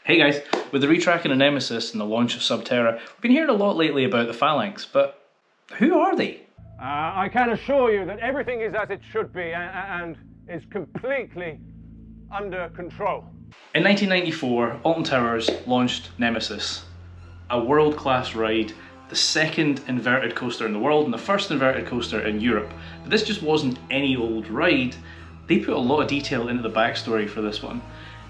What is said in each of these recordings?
Hey guys, with the retracking of Nemesis and the launch of Sub-Terra, we've been hearing a lot lately about the Phalanx, but who are they? I can assure you that everything is as it should be and is completely under control. In 1994, Alton Towers launched Nemesis, a world-class ride, the second inverted coaster in the world and the first inverted coaster in Europe. But this just wasn't any old ride. They put a lot of detail into the backstory for this one,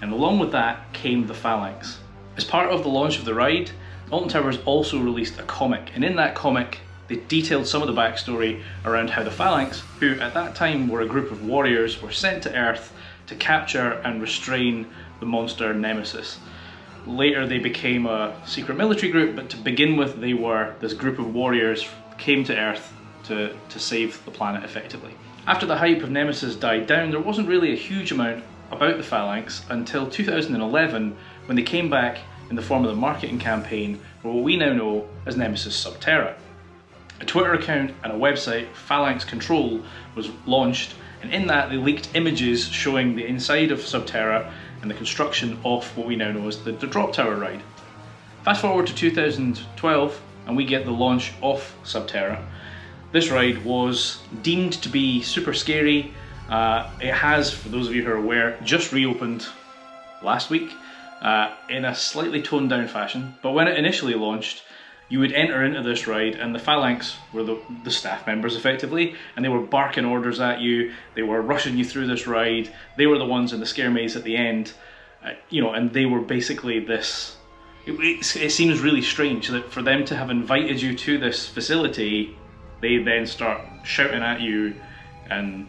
and along with that came the Phalanx. As part of the launch of the ride, Alton Towers also released a comic, and in that comic they detailed some of the backstory around how the Phalanx, who at that time were a group of warriors, were sent to Earth to capture and restrain the monster Nemesis. Later they became a secret military group, but to begin with they were this group of warriors came to Earth to save the planet effectively. After the hype of Nemesis died down, there wasn't really a huge amount about the Phalanx until 2011, when they came back in the form of the marketing campaign for what we now know as Nemesis Sub-Terra. A Twitter account and a website, Phalanx Control, was launched, and in that they leaked images showing the inside of Sub-Terra and the construction of what we now know as the Drop Tower ride. Fast forward to 2012 and we get the launch of Sub-Terra. This ride was deemed to be super scary. It has, for those of you who are aware, just reopened last week in a slightly toned down fashion, but when it initially launched you would enter into this ride and the Phalanx were the staff members effectively, and they were barking orders at you, they were rushing you through this ride, they were the ones in the scare maze at the end, and they were basically this. It seems really strange that for them to have invited you to this facility, they then start shouting at you, and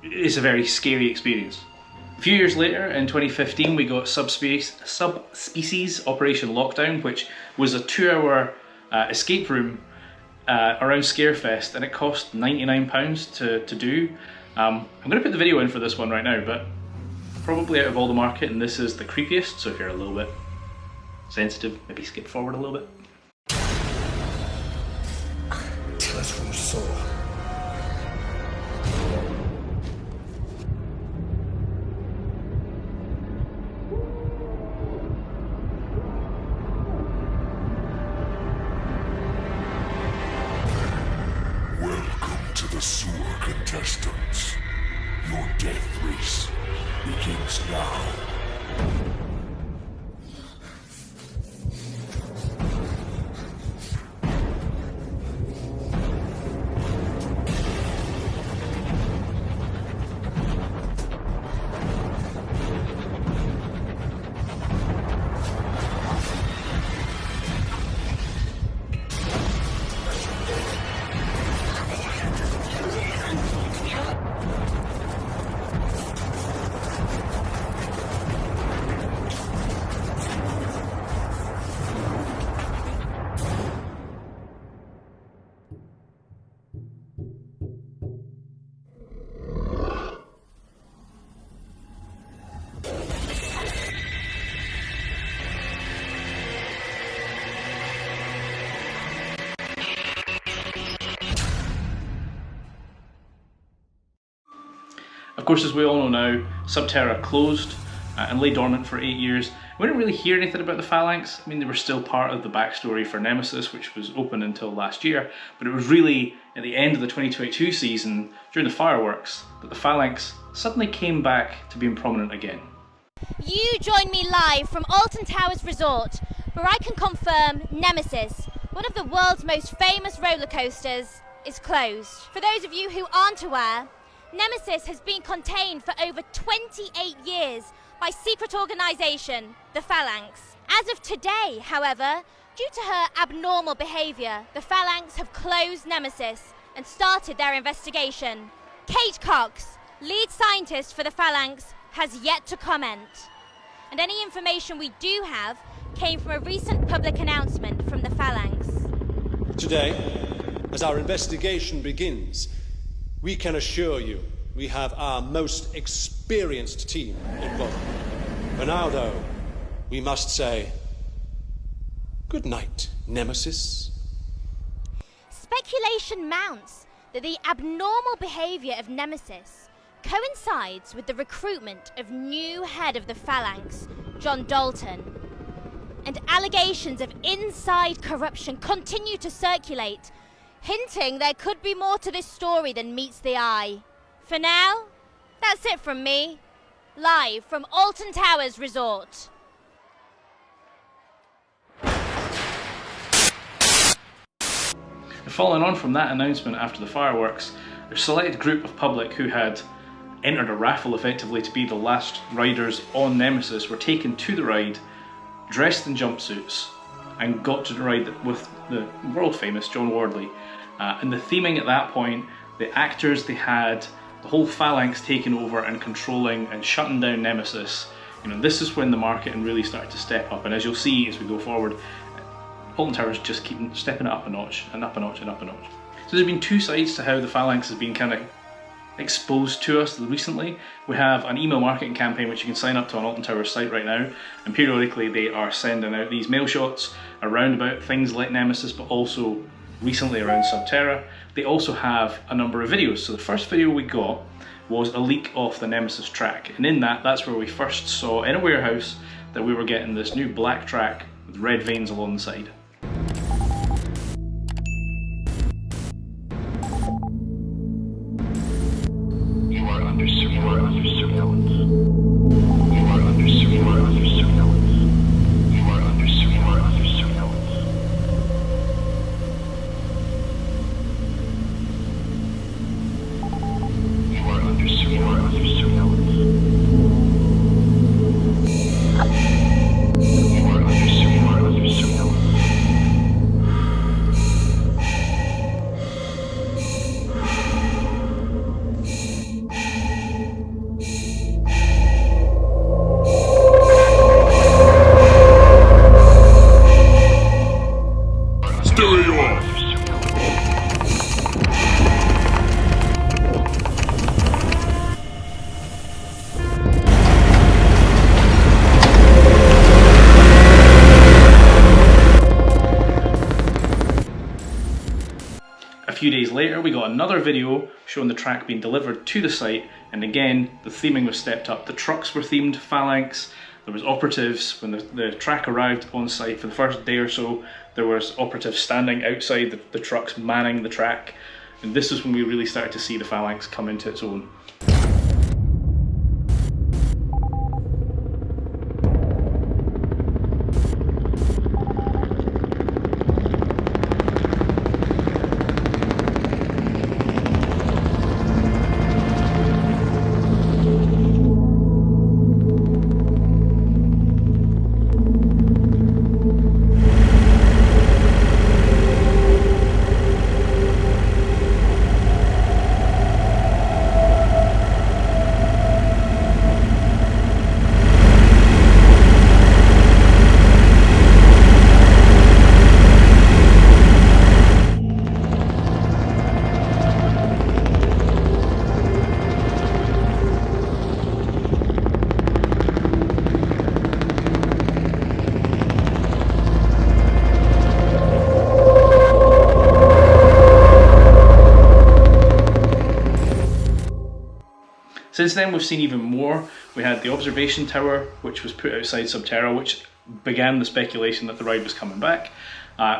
it's a very scary experience. A few years later, in 2015, we got Subspecies Operation Lockdown, which was a 2-hour escape room around Scarefest, and it cost £99 to do. I'm going to put the video in for this one right now, but probably out of all the market, and this is the creepiest, so if you're a little bit sensitive, maybe skip forward a little bit. Tell us what you saw. The sewer contestants. Your death race begins now. Of course, as we all know now, Sub-Terra closed and lay dormant for 8 years. We didn't really hear anything about the Phalanx. I mean, they were still part of the backstory for Nemesis, which was open until last year, but it was really at the end of the 2022 season, during the fireworks, that the Phalanx suddenly came back to being prominent again. You join me live from Alton Towers Resort, where I can confirm Nemesis, one of the world's most famous roller coasters, is closed. For those of you who aren't aware, Nemesis has been contained for over 28 years by secret organisation, the Phalanx. As of today, however, due to her abnormal behaviour, the Phalanx have closed Nemesis and started their investigation. Kate Cox, lead scientist for the Phalanx, has yet to comment. And any information we do have came from a recent public announcement from the Phalanx. Today, as our investigation begins, we can assure you we have our most experienced team involved. For now, though, we must say good night, Nemesis. Speculation mounts that the abnormal behaviour of Nemesis coincides with the recruitment of new head of the Phalanx, John Dalton. And allegations of inside corruption continue to circulate, hinting there could be more to this story than meets the eye. For now, that's it from me, live from Alton Towers Resort. Following on from that announcement after the fireworks, a select group of public who had entered a raffle effectively to be the last riders on Nemesis were taken to the ride, dressed in jumpsuits, and got to ride with the world famous John Wardley. And the theming at that point, the actors they had, the whole Phalanx taking over and controlling and shutting down Nemesis. You know, this is when the marketing really started to step up, and as you'll see as we go forward, Alton Towers just keep stepping it up a notch and up a notch and up a notch. So there's been two sides to how the Phalanx has been kind of exposed to us recently. We have an email marketing campaign which you can sign up to on Alton Towers site right now, and periodically they are sending out these mail shots around about things like Nemesis, but also recently around Sub-Terra. They also have a number of videos. So the first video we got was a leak of the Nemesis track, and in that's where we first saw in a warehouse that we were getting this new black track with red veins along the side. A few days later we got another video showing the track being delivered to the site, and again the theming was stepped up. The trucks were themed Phalanx, there was operatives. When the track arrived on site for the first day or so, there was operatives standing outside the trucks manning the track, and this is when we really started to see the Phalanx come into its own. Since then we've seen even more. We had the observation tower which was put outside Sub-Terra, which began the speculation that the ride was coming back.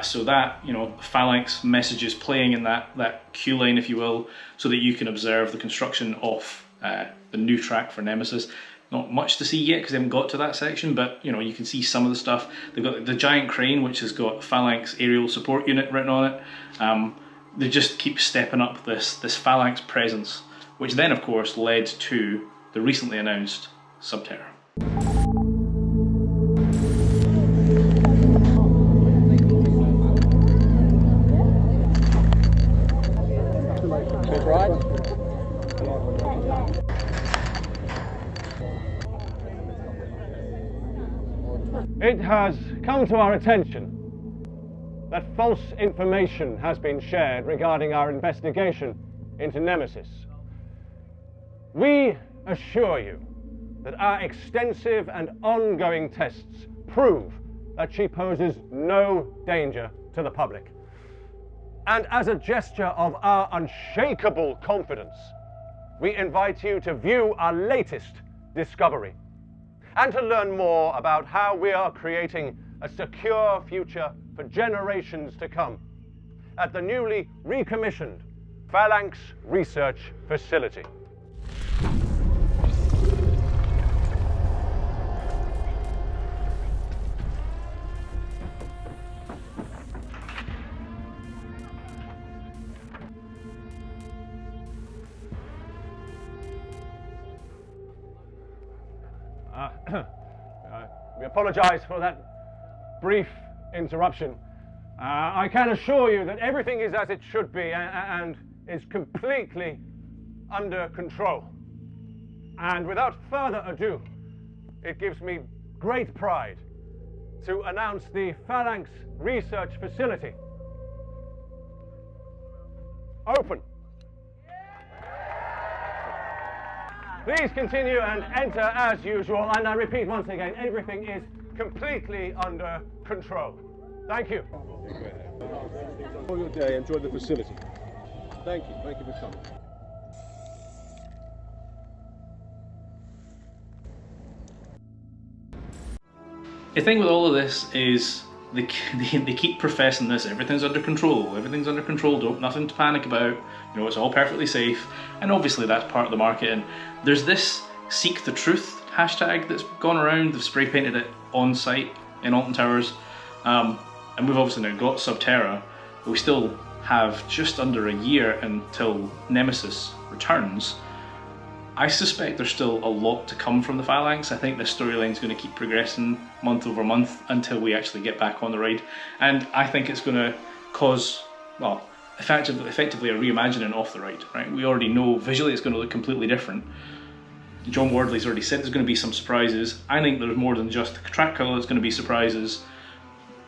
So that, you know, Phalanx messages playing in that queue line, if you will, so that you can observe the construction of the new track for Nemesis. Not much to see yet because they haven't got to that section, but you know, you can see some of the stuff. They've got the giant crane which has got Phalanx aerial support unit written on it. They just keep stepping up this Phalanx presence, which then of course led to the recently announced Sub-Terra. It has come to our attention that false information has been shared regarding our investigation into Nemesis. We assure you that our extensive and ongoing tests prove that she poses no danger to the public. And as a gesture of our unshakable confidence, we invite you to view our latest discovery. and to learn more about how we are creating a secure future for generations to come at the newly recommissioned Phalanx Research Facility. We apologize for that brief interruption. I can assure you that everything is as it should be and is completely under control. And without further ado, it gives me great pride to announce the Phalanx Research Facility open. Please continue and enter as usual, and I repeat once again, everything is completely under control. Thank you. Enjoy your day, enjoy the facility. Thank you for coming. The thing with all of this is they keep professing this, everything's under control, don't, nothing to panic about, you know, it's all perfectly safe, and obviously that's part of the market. And there's this Seek the Truth hashtag that's gone around, they've spray painted it on site in Alton Towers, and we've obviously now got Sub-Terra, but we still have just under a year until Nemesis returns. I suspect there's still a lot to come from the Phalanx. I think this storyline is going to keep progressing month over month until we actually get back on the ride. And I think it's going to cause, well, effectively a reimagining of the ride, right? We already know visually it's going to look completely different. John Wardley's already said there's going to be some surprises. I think there's more than just the track colour that's going to be surprises.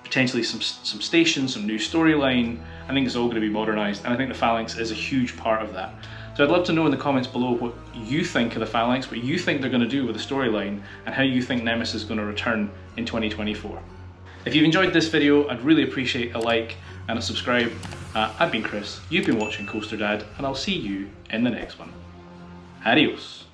Potentially some stations, some new storyline. I think it's all going to be modernised, and I think the Phalanx is a huge part of that. So I'd love to know in the comments below what you think of the Phalanx, what you think they're going to do with the storyline, and how you think Nemesis is going to return in 2024. If you've enjoyed this video, I'd really appreciate a like and a subscribe. I've been Chris, you've been watching Coaster Dad, and I'll see you in the next one. Adios.